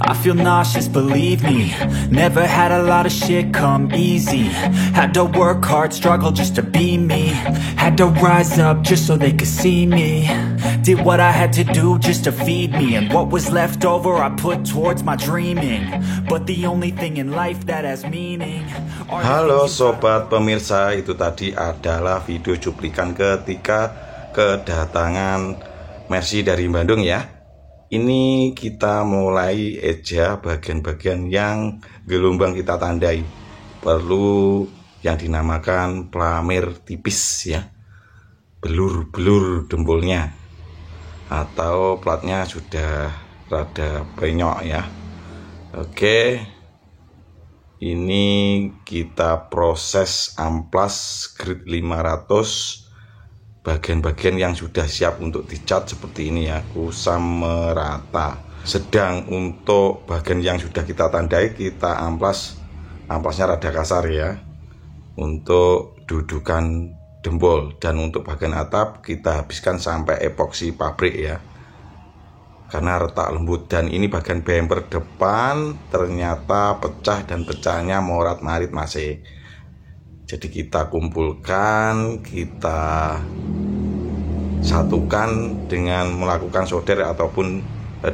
I feel nauseous, believe me. Never had a lot of shit come easy. Had to work hard, struggle just to be me. Had to rise up just so they could see me. Did what I had to do just to feed me. And what was left over I put towards my dreaming. But the only thing in life that has meaning. Halo sobat pemirsa, itu tadi adalah video cuplikan ketika kedatangan Mercy dari Bandung ya. Ini kita mulai eja bagian-bagian yang gelombang kita tandai. Perlu yang dinamakan pelamir tipis ya. Belur-belur dempulnya. Atau platnya sudah rada penyok ya. Oke. Ini kita proses amplas grade 500. Bagian-bagian yang sudah siap untuk dicat seperti ini ya, kusam merata. Sedang untuk bagian yang sudah kita tandai, kita amplasnya rada kasar ya, untuk dudukan dempul. Dan untuk bagian atap kita habiskan sampai epoksi pabrik ya, karena retak lembut. Dan ini bagian bumper depan ternyata pecah, dan pecahnya morat marit masih. Jadi kita kumpulkan, kita satukan dengan melakukan solder ataupun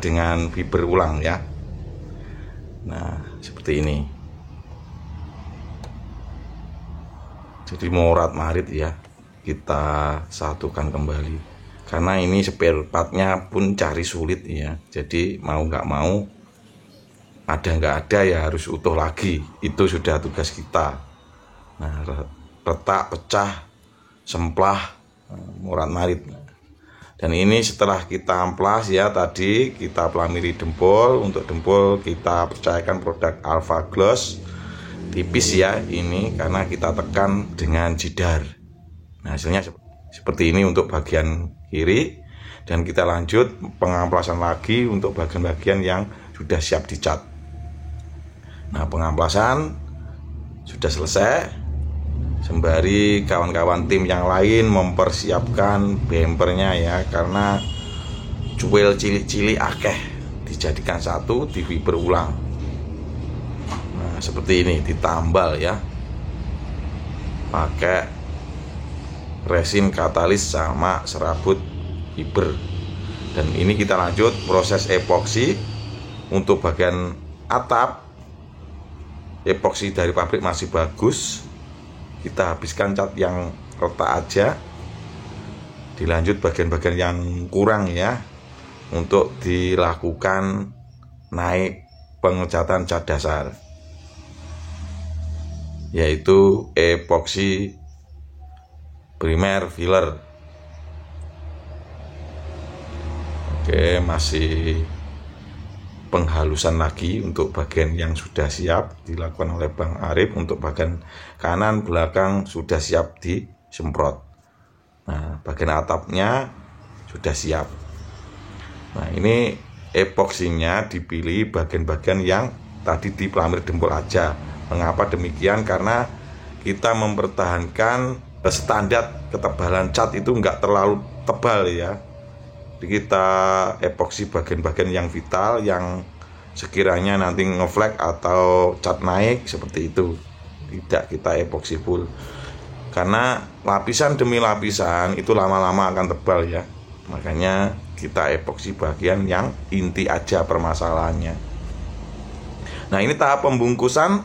dengan fiber ulang ya. Nah seperti ini. Jadi morat marit ya, kita satukan kembali. Karena ini spare partnya pun cari sulit ya. Jadi mau nggak mau, ada nggak ada ya harus utuh lagi. Itu sudah tugas kita. Nah, retak, pecah, semplah, morat marit. Dan ini setelah kita amplas ya, tadi kita pelamiri dempul. Untuk dempul kita percayakan produk Alpha Gloss tipis ya ini, karena kita tekan dengan jidar. Nah hasilnya seperti ini untuk bagian kiri. Dan kita lanjut pengamplasan lagi untuk bagian-bagian yang sudah siap dicat. Nah pengamplasan sudah selesai, sembari kawan-kawan tim yang lain mempersiapkan bumpernya ya, karena cuil cilik-cilik akeh dijadikan satu di fiber ulang. Nah seperti ini ditambal ya, pakai resin katalis sama serabut fiber. Dan ini kita lanjut proses epoksi. Untuk bagian atap, epoksi dari pabrik masih bagus, kita habiskan cat yang retak aja. Dilanjut bagian-bagian yang kurang ya, untuk dilakukan naik pengecatan cat dasar, yaitu epoksi primer filler. Oke, masih penghalusan lagi untuk bagian yang sudah siap dilakukan oleh Bang Arif. Untuk bagian kanan belakang sudah siap disemprot. Nah bagian atapnya sudah siap. Nah ini epoksinya dipilih bagian-bagian yang tadi di pelamir dempul aja. Mengapa demikian? Karena kita mempertahankan standar ketebalan cat itu enggak terlalu tebal ya. Jadi kita epoksi bagian-bagian yang vital, yang sekiranya nanti ngeflek atau cat naik seperti itu. Tidak kita epoksi full, karena lapisan demi lapisan itu lama-lama akan tebal ya. Makanya kita epoksi bagian yang inti aja permasalahannya. Nah ini tahap pembungkusan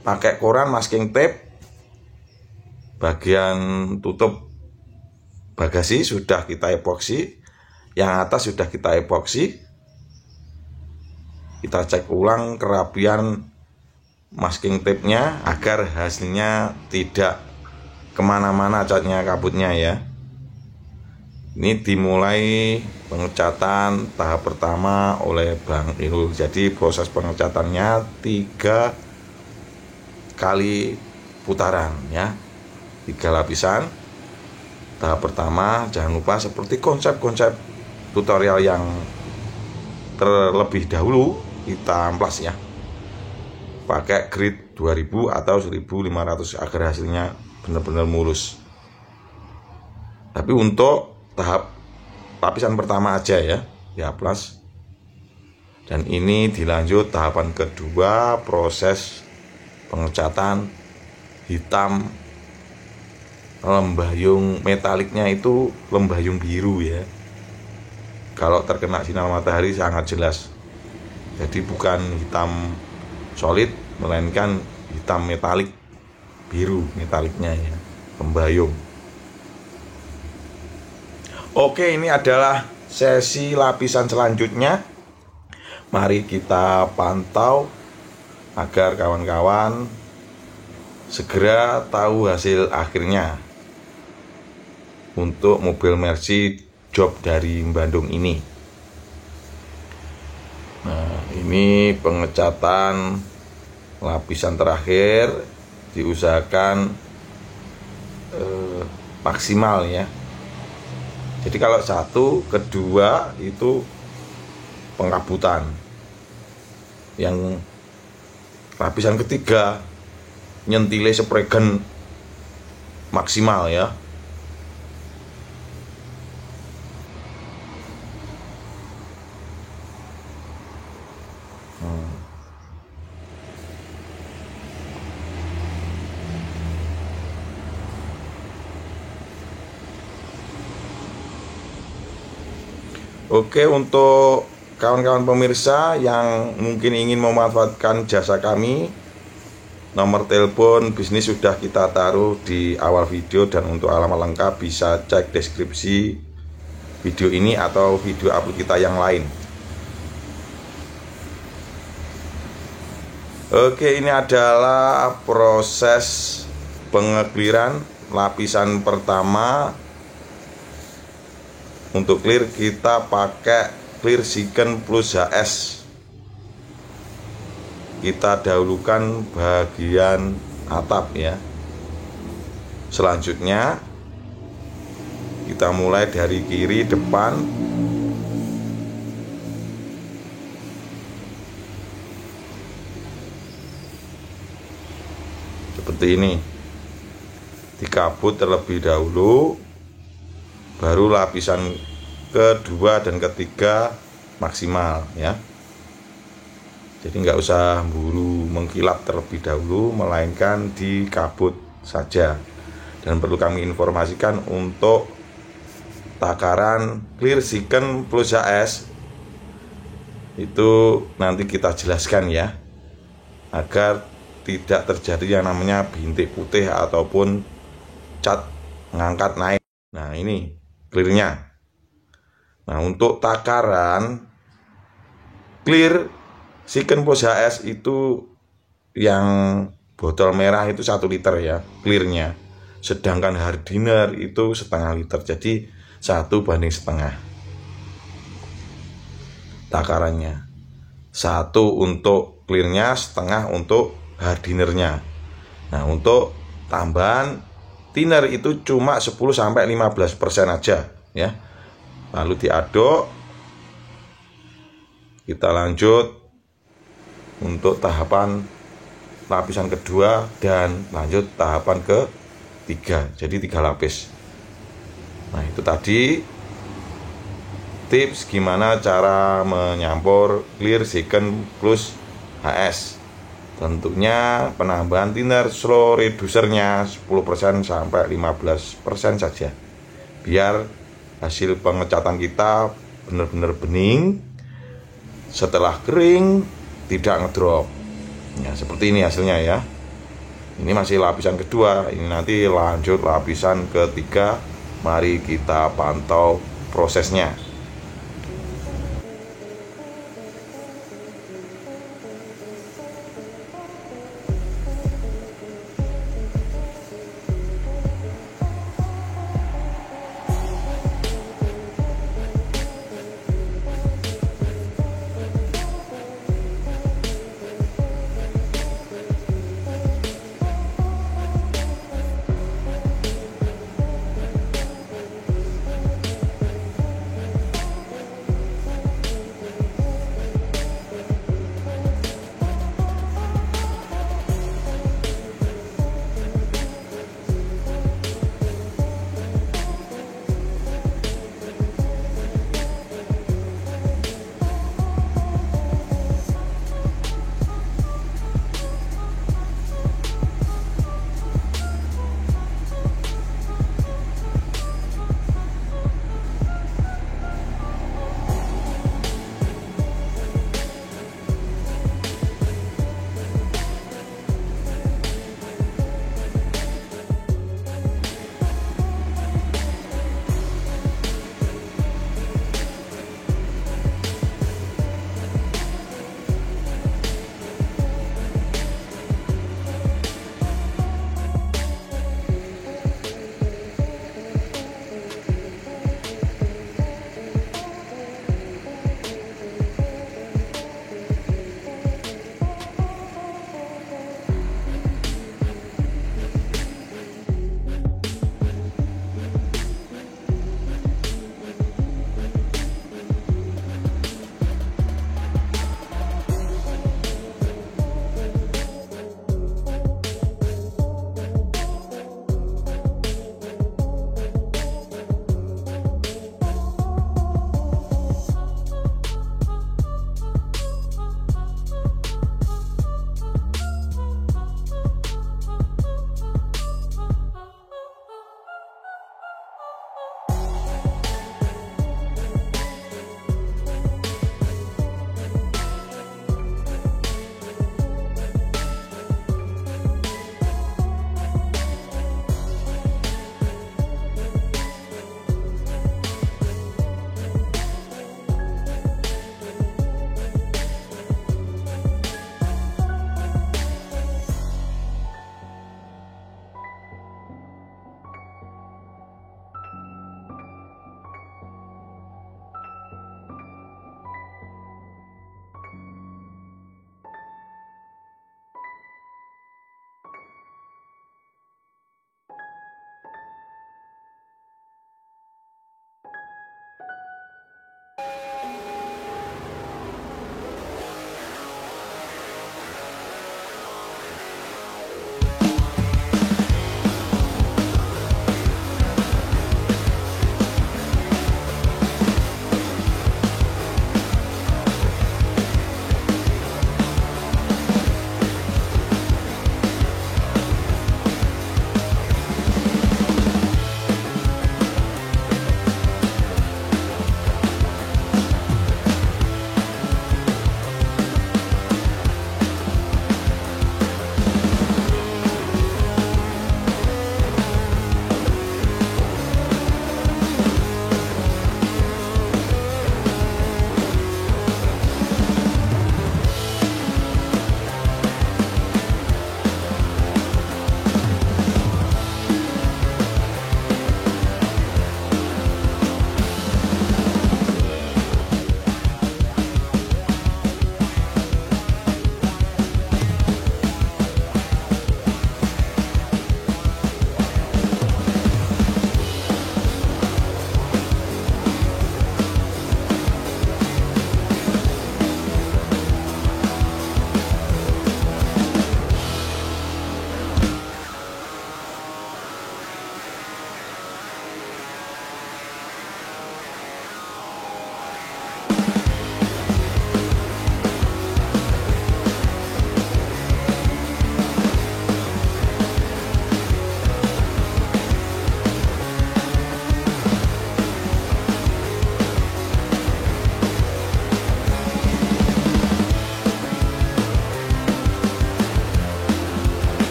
pakai koran masking tape. Bagian tutup bagasi sudah kita epoksi, yang atas sudah kita epoksi. Kita cek ulang kerapian masking tape-nya agar hasilnya tidak kemana-mana catnya, kabutnya ya. Ini dimulai pengecatan tahap pertama oleh Bang Irul. Jadi proses pengecatannya 3 kali putaran ya, 3 lapisan. Tahap pertama jangan lupa seperti konsep-konsep tutorial yang terlebih dahulu, kita amplas ya, pakai grid 2000 atau 1500 agar hasilnya benar-benar mulus. Tapi untuk tahap lapisan pertama aja ya, di amplas. Dan ini dilanjut tahapan kedua, proses pengecatan hitam. Lembayung metaliknya itu lembayung biru ya. Kalau terkena sinar matahari sangat jelas. Jadi bukan hitam solid, melainkan hitam metalik, biru metaliknya ya, lembayung. Oke, ini adalah sesi lapisan selanjutnya. Mari kita pantau agar kawan-kawan segera tahu hasil akhirnya untuk mobil Mercy job dari Bandung ini. Nah, ini pengecatan lapisan terakhir, diusahakan maksimal ya. Jadi kalau 1, kedua itu pengkabutan. Yang lapisan ketiga nyentile spregen maksimal ya. Oke, untuk kawan-kawan pemirsa yang mungkin ingin memanfaatkan jasa kami, nomor telepon bisnis sudah kita taruh di awal video, dan untuk alamat lengkap bisa cek deskripsi video ini atau video upload kita yang lain. Oke, ini adalah proses pengekliran lapisan pertama. Untuk clear kita pakai clear Siken plus HS. Kita dahulukan bagian atap ya. Selanjutnya kita mulai dari kiri depan. Seperti ini. Dikabut terlebih dahulu, baru lapisan kedua dan ketiga maksimal ya. Jadi nggak usah buru mengkilap terlebih dahulu, melainkan dikabut saja. Dan perlu kami informasikan untuk takaran clear Siken plus HS itu nanti kita jelaskan ya, agar tidak terjadi yang namanya bintik putih ataupun cat ngangkat naik. Nah, ini clearnya. Nah, untuk takaran clear Siken plus HS itu yang botol merah itu 1 liter ya clearnya, sedangkan hardener itu setengah liter, jadi 1:1,5 takarannya. 1 untuk clearnya, setengah untuk hardinernya. Nah, untuk tambahan thinner itu cuma 10-15% aja ya. Lalu diaduk. Kita lanjut untuk tahapan lapisan kedua dan lanjut tahapan ketiga. Jadi 3 lapis. Nah, itu tadi tips gimana cara menyampur clear Siken plus HS. Tentunya penambahan thinner slow reducernya 10% sampai 15% saja, biar hasil pengecatan kita benar-benar bening. Setelah kering tidak ngedrop. Ya, seperti ini hasilnya ya. Ini masih lapisan kedua, ini nanti lanjut lapisan ketiga. Mari kita pantau prosesnya.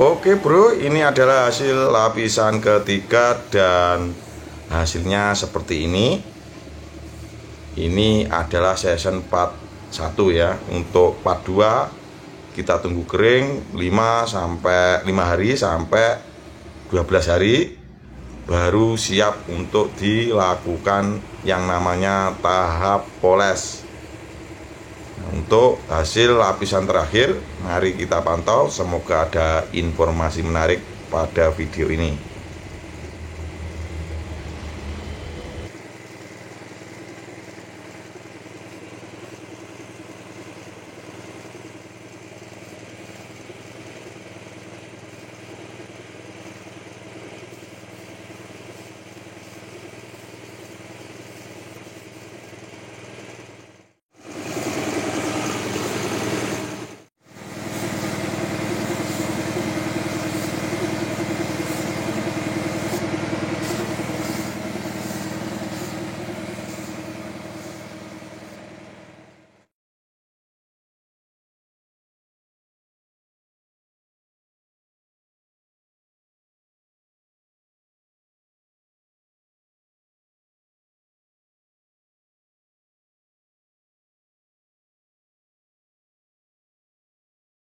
Oke bro, ini adalah hasil lapisan ketiga dan hasilnya seperti ini. Ini adalah season part 1 ya. Untuk part 2 kita tunggu kering 5 hari sampai 12 hari baru siap untuk dilakukan yang namanya tahap poles. Untuk hasil lapisan terakhir, mari kita pantau. Semoga ada informasi menarik pada video ini.